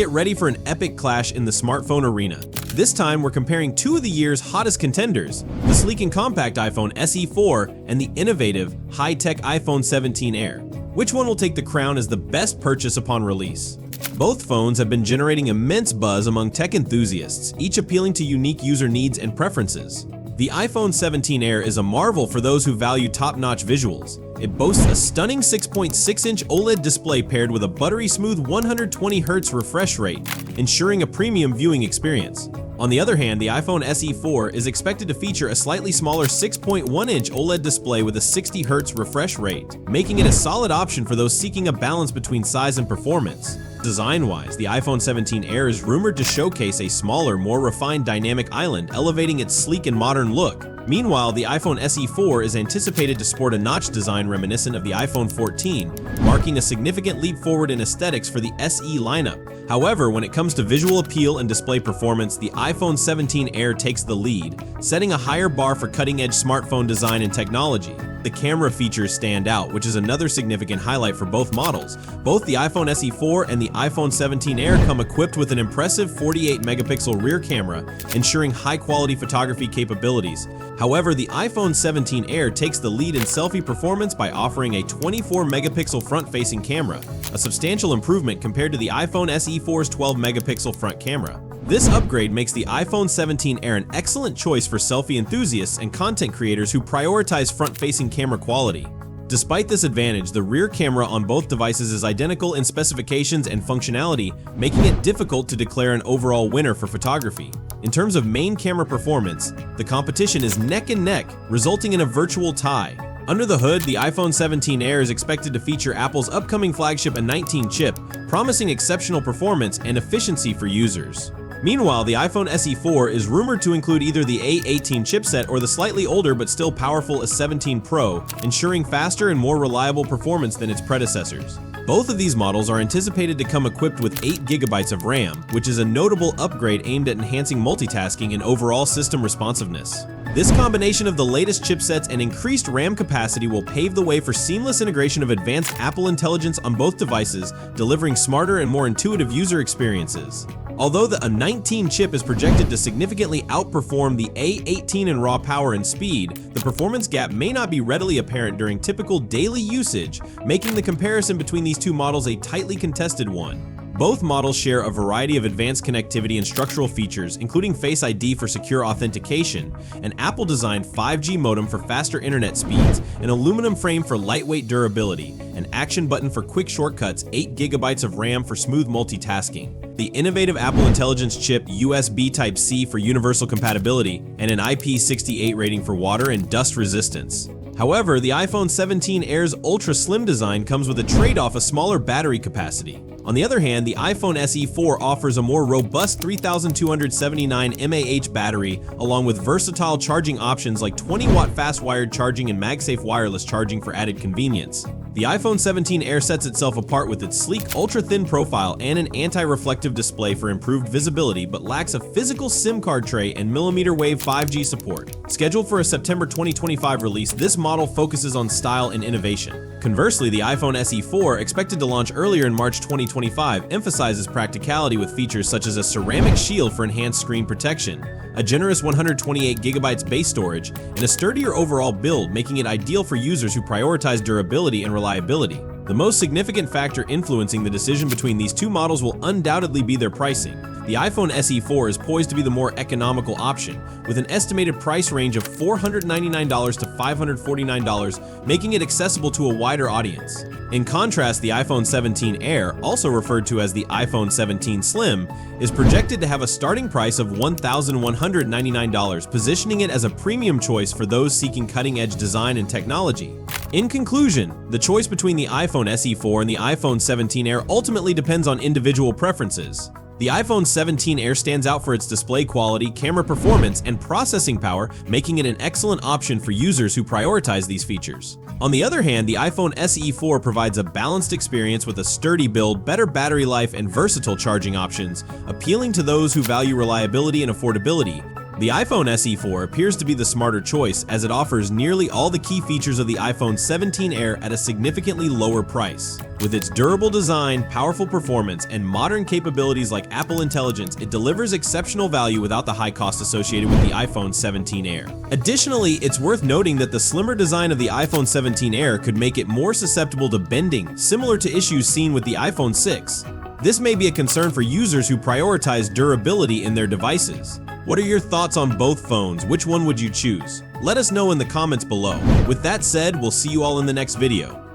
Get ready for an epic clash in the smartphone arena. This time, we're comparing two of the year's hottest contenders, the sleek and compact iPhone SE4 and the innovative, high-tech iPhone 17 Air. Which one will take the crown as the best purchase upon release? Both phones have been generating immense buzz among tech enthusiasts, each appealing to unique user needs and preferences. The iPhone 17 Air is a marvel for those who value top-notch visuals. It boasts a stunning 6.6-inch OLED display paired with a buttery-smooth 120Hz refresh rate, ensuring a premium viewing experience. On the other hand, the iPhone SE4 is expected to feature a slightly smaller 6.1-inch OLED display with a 60Hz refresh rate, making it a solid option for those seeking a balance between size and performance. Design-wise, the iPhone 17 Air is rumored to showcase a smaller, more refined dynamic island, elevating its sleek and modern look. Meanwhile, the iPhone SE4 is anticipated to sport a notch design reminiscent of the iPhone 14, marking a significant leap forward in aesthetics for the SE lineup. However, when it comes to visual appeal and display performance, the iPhone 17 Air takes the lead, setting a higher bar for cutting-edge smartphone design and technology. The camera features stand out, which is another significant highlight for both models. Both the iPhone SE4 and the iPhone 17 Air come equipped with an impressive 48-megapixel rear camera, ensuring high-quality photography capabilities. However, the iPhone 17 Air takes the lead in selfie performance by offering a 24-megapixel front-facing camera, a substantial improvement compared to the iPhone SE4's 12-megapixel front camera. This upgrade makes the iPhone 17 Air an excellent choice for selfie enthusiasts and content creators who prioritize front-facing camera quality. Despite this advantage, the rear camera on both devices is identical in specifications and functionality, making it difficult to declare an overall winner for photography. In terms of main camera performance, the competition is neck and neck, resulting in a virtual tie. Under the hood, the iPhone 17 Air is expected to feature Apple's upcoming flagship A19 chip, promising exceptional performance and efficiency for users. Meanwhile, the iPhone SE4 is rumored to include either the A18 chipset or the slightly older but still powerful A17 Pro, ensuring faster and more reliable performance than its predecessors. Both of these models are anticipated to come equipped with 8GB of RAM, which is a notable upgrade aimed at enhancing multitasking and overall system responsiveness. This combination of the latest chipsets and increased RAM capacity will pave the way for seamless integration of advanced Apple Intelligence on both devices, delivering smarter and more intuitive user experiences. Although the A19 chip is projected to significantly outperform the A18 in raw power and speed, the performance gap may not be readily apparent during typical daily usage, making the comparison between these two models a tightly contested one. Both models share a variety of advanced connectivity and structural features, including Face ID for secure authentication, an Apple-designed 5G modem for faster internet speeds, an aluminum frame for lightweight durability, an action button for quick shortcuts, 8GB of RAM for smooth multitasking, the innovative Apple Intelligence chip USB Type-C for universal compatibility, and an IP68 rating for water and dust resistance. However, the iPhone 17 Air's ultra-slim design comes with a trade-off: a smaller battery capacity. On the other hand, the iPhone SE4 offers a more robust 3279 mAh battery, along with versatile charging options like 20-watt fast-wired charging and MagSafe wireless charging for added convenience. The iPhone 17 Air sets itself apart with its sleek, ultra-thin profile and an anti-reflective display for improved visibility, but lacks a physical SIM card tray and millimeter wave 5G support. Scheduled for a September 2025 release, this model focuses on style and innovation. Conversely, the iPhone SE4, expected to launch earlier in March 2025, emphasizes practicality with features such as a ceramic shield for enhanced screen protection, a generous 128GB base storage, and a sturdier overall build, making it ideal for users who prioritize durability and reliability. The most significant factor influencing the decision between these two models will undoubtedly be their pricing. The iPhone SE4 is poised to be the more economical option, with an estimated price range of $499 to $549, making it accessible to a wider audience. In contrast, the iPhone 17 Air, also referred to as the iPhone 17 Slim, is projected to have a starting price of $1,199, positioning it as a premium choice for those seeking cutting-edge design and technology. In conclusion, the choice between the iPhone SE4 and the iPhone 17 Air ultimately depends on individual preferences. The iPhone 17 Air stands out for its display quality, camera performance, and processing power, making it an excellent option for users who prioritize these features. On the other hand, the iPhone SE4 provides a balanced experience with a sturdy build, better battery life, and versatile charging options, appealing to those who value reliability and affordability. The iPhone SE4 appears to be the smarter choice as it offers nearly all the key features of the iPhone 17 Air at a significantly lower price. With its durable design, powerful performance, and modern capabilities like Apple Intelligence, it delivers exceptional value without the high cost associated with the iPhone 17 Air. Additionally, it's worth noting that the slimmer design of the iPhone 17 Air could make it more susceptible to bending, similar to issues seen with the iPhone 6. This may be a concern for users who prioritize durability in their devices. What are your thoughts on both phones? Which one would you choose? Let us know in the comments below. With that said, we'll see you all in the next video.